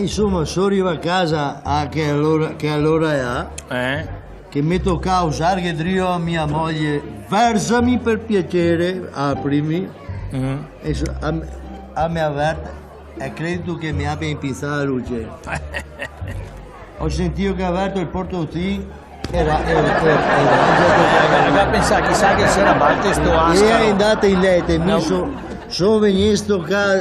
insomma, sono arrivato a casa che allora è, che mi tocca usare che dico a mia moglie, versami per piacere, aprimi, e a me avverte, e credo che mi abbia impizzato la luce. Ho sentito che ha aperto il portoncino, era pensare, chissà che c'era batte sto asco. e è andata in letto e mi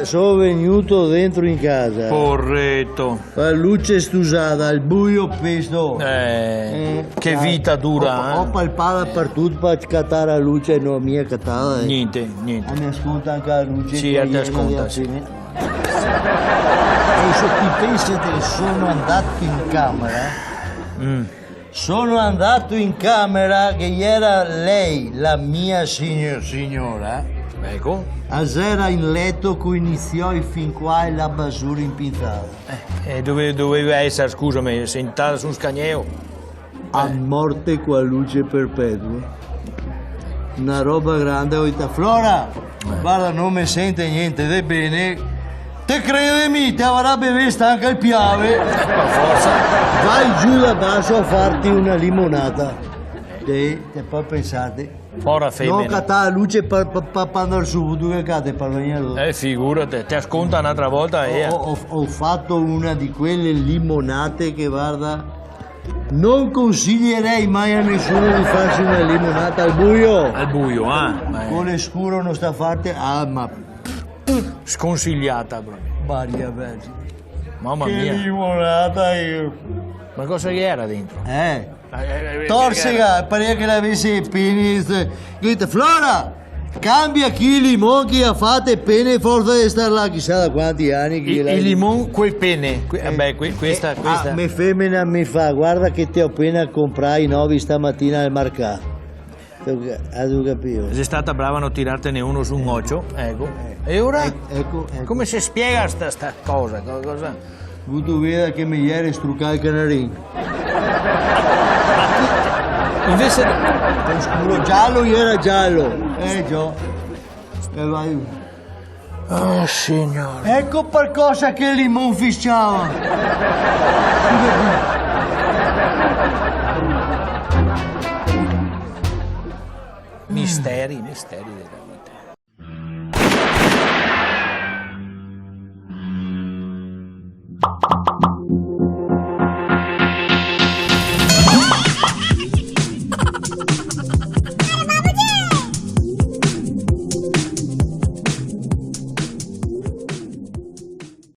sono venuto dentro in casa. Corretto. La luce stusata, il buio pesto. Che vita dura, Ho palpato per tutto per scattare la luce e non mi è cattata. Niente. Mi ascolta anche la luce. Sì, ti ascolta, sì. E se ti pensate, sono andato in camera. Sono andato in camera che era lei, la mia signora. Ecco. Era in letto che iniziò fin qua la basura impintata. Doveva essere, scusami, sentata su un scagneo. A morte con la luce perpetua. Una roba grande, ho detto, Flora, guarda, non mi sente niente, è bene. Te credimi, ti avrebbe visto anche il piave. Forza. Vai giù da basso a farti una limonata. Te poi pensate. Fora Non femmina. cattare la luce per andare su, tu che cade per venire. Figurati, ti ascolta un'altra volta e... Ho fatto una di quelle limonate che guarda, non consiglierei mai a nessuno di farsi una limonata al buio. Al buio, Con le scuro non sta a farti, ma Sconsigliata proprio. Maria Vergine. Mamma Che mia. limonata io. Ma cosa gli era dentro? Torsica, pareva che l'avessi i peni. Dite, Flora, cambia chi limone che ha fatto e pene forza di stare là, chissà da quanti anni. Il limone, quel pene. Questa. Me femmina mi fa, guarda che ti ho appena comprato i nuovi stamattina al mercato. Hai capito? Sei stata brava a non tirartene uno su un occhio, ecco. E ora? Ecco. Come si spiega sta cosa? Cosa? Avuto veda che mi ieri struccare il canarino. Invece... Lo scuro giallo era giallo. Già. E vai. Oh, signore. Ecco per cosa che il limone fischiava. Misteri della vita.